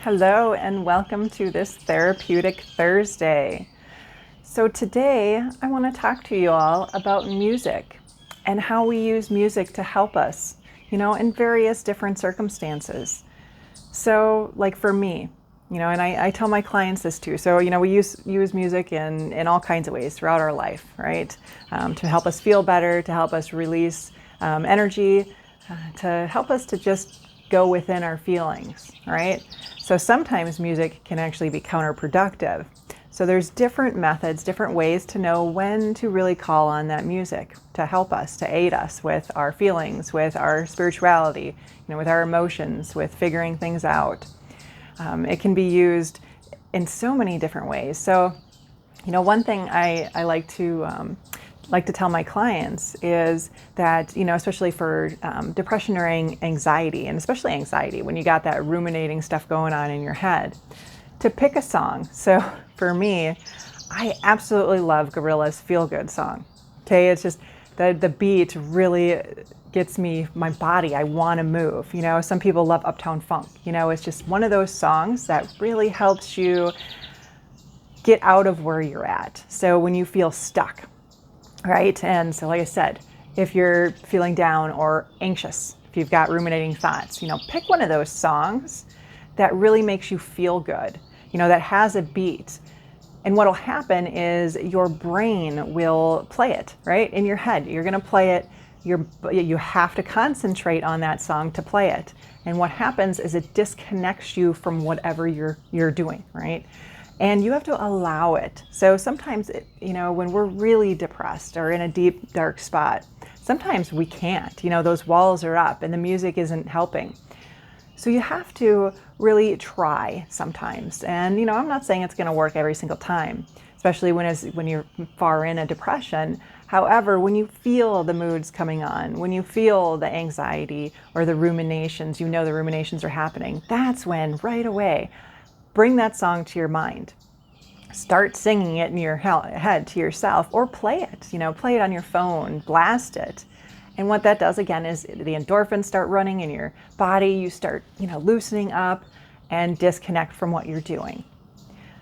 Hello and welcome to this Therapeutic Thursday. So today I want to talk to you all about music and how we use music to help us, in various different circumstances. So like for me, and I tell my clients this too. So, we use music in all kinds of ways throughout our life, right? To help us feel better, to help us release energy, to help us to just go within our feelings, right? So sometimes music can actually be counterproductive. So there's different methods, different ways to know when to really call on that music to help us, to aid us with our feelings, with our spirituality, with our emotions, with figuring things out. It can be used in so many different ways. So, one thing I like to tell my clients is that, especially for depression or anxiety, and especially anxiety, when you got that ruminating stuff going on in your head, to pick a song. So for me, I absolutely love Gorillaz' Feel Good song. Okay, it's just the beat really gets me, my body, I want to move. Some people love Uptown Funk. It's just one of those songs that really helps you get out of where you're at. So when you feel stuck, right? And so like I said, if you're feeling down or anxious, if you've got ruminating thoughts, pick one of those songs that really makes you feel good, that has a beat. And what'll happen is your brain will play it, right? In your head, you're going to play it. You have to concentrate on that song to play it. And what happens is it disconnects you from whatever you're doing, right? And you have to allow it. So sometimes, when we're really depressed or in a deep, dark spot, sometimes we can't. Those walls are up and the music isn't helping. So you have to really try sometimes. And, I'm not saying it's going to work every single time, especially when you're far in a depression. However, when you feel the moods coming on, when you feel the anxiety or the ruminations, the ruminations are happening, that's when right away, bring that song to your mind. Start singing it in your head to yourself, or play it, play it on your phone, blast it. And what that does again is the endorphins start running in your body. You start, loosening up and disconnect from what you're doing.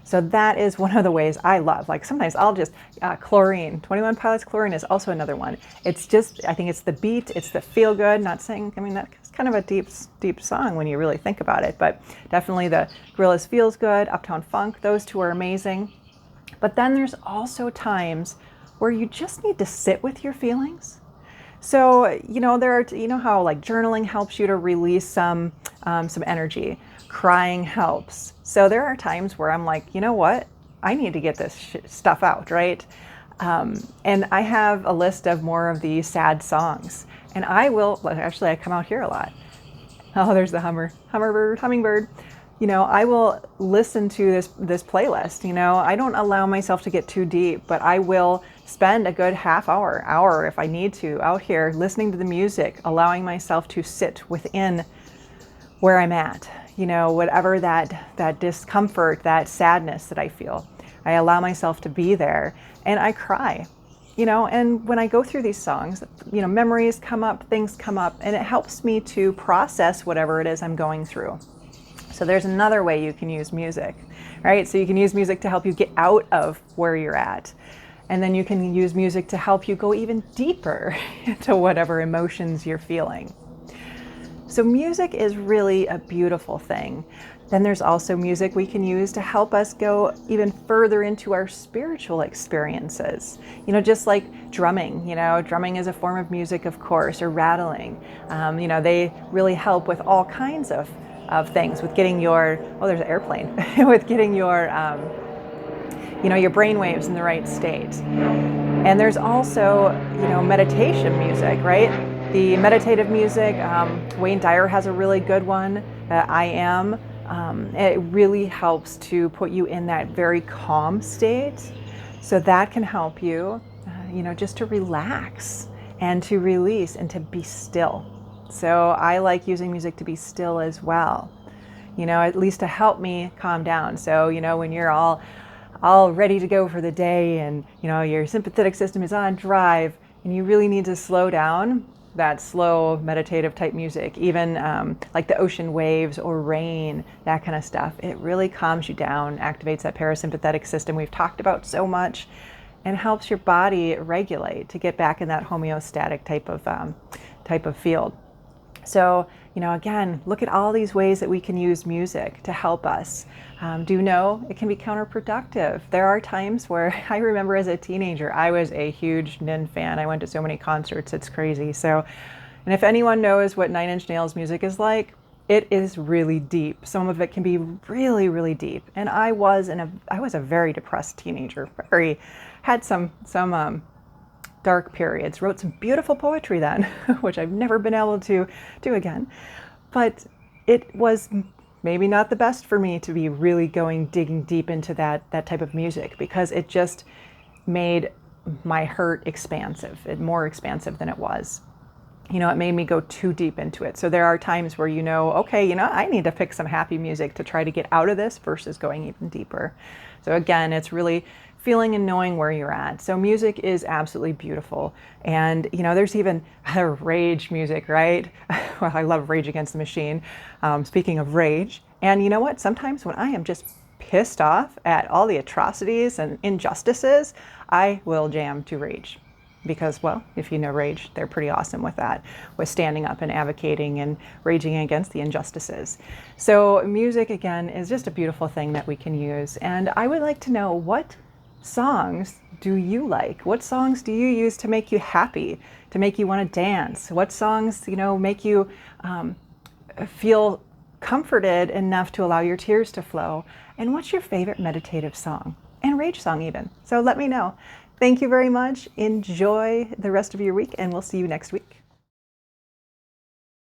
So that is one of the ways I love. Like sometimes I'll just, chlorine, 21 Pilots Chlorine is also another one. It's just, I think it's the beat, it's the feel good, that's kind of a deep song when you really think about it, but definitely the Gorillaz Feels Good, Uptown Funk, those two are amazing. But then there's also times where you just need to sit with your feelings. So, there are, how like journaling helps you to release some energy. Crying helps. So there are times where I'm like, what? I need to get this stuff out, right? And I have a list of more of the sad songs. And I come out here a lot. Oh, there's the hummingbird. I will listen to this playlist. I don't allow myself to get too deep, but I will spend a good hour if I need to out here listening to the music, allowing myself to sit within where I'm at, whatever that discomfort, that sadness that I feel. I allow myself to be there and I cry, and when I go through these songs, memories come up, things come up, and it helps me to process whatever it is I'm going through. So there's another way you can use music, right? So you can use music to help you get out of where you're at. And then you can use music to help you go even deeper into whatever emotions you're feeling. So music is really a beautiful thing. Then there's also music we can use to help us go even further into our spiritual experiences. Just like drumming, drumming is a form of music, of course, or rattling. They really help with all kinds of things, with getting there's an airplane, with getting your brain waves in the right state. And there's also, meditation music, right? The meditative music, Wayne Dyer has a really good one, I Am. It really helps to put you in that very calm state. So that can help you, just to relax and to release and to be still. So I like using music to be still as well, at least to help me calm down. So, when you're all ready to go for the day and, your sympathetic system is on drive and you really need to slow down, that slow meditative type music, even like the ocean waves or rain, that kind of stuff, it really calms you down, activates that parasympathetic system we've talked about so much, and helps your body regulate to get back in that homeostatic type of field. So, again, look at all these ways that we can use music to help us. Do know it can be counterproductive. There are times where I remember as a teenager, I was a huge Nin fan. I went to so many concerts, it's crazy. So, and if anyone knows what Nine Inch Nails music is like, it is really deep. Some of it can be really, really deep. And I was a very depressed teenager. Had some dark periods, wrote some beautiful poetry then, which I've never been able to do again. But it was maybe not the best for me to be really digging deep into that type of music, because it just made my hurt expansive, more expansive than it was. It made me go too deep into it. So there are times where okay, I need to pick some happy music to try to get out of this versus going even deeper. So again, it's really feeling and knowing where you're at. So music is absolutely beautiful. And, there's even rage music, right? Well, I love Rage Against the Machine. Speaking of rage. And you know what? Sometimes when I am just pissed off at all the atrocities and injustices, I will jam to Rage. Because, well, if you know Rage, they're pretty awesome with that, with standing up and advocating and raging against the injustices. So music, again, is just a beautiful thing that we can use. And I would like to know, what songs do you like? What songs do you use to make you happy, to make you want to dance? What songs, make you feel comforted enough to allow your tears to flow? And what's your favorite meditative song? And rage song even. So let me know. Thank you very much. Enjoy the rest of your week, and we'll see you next week.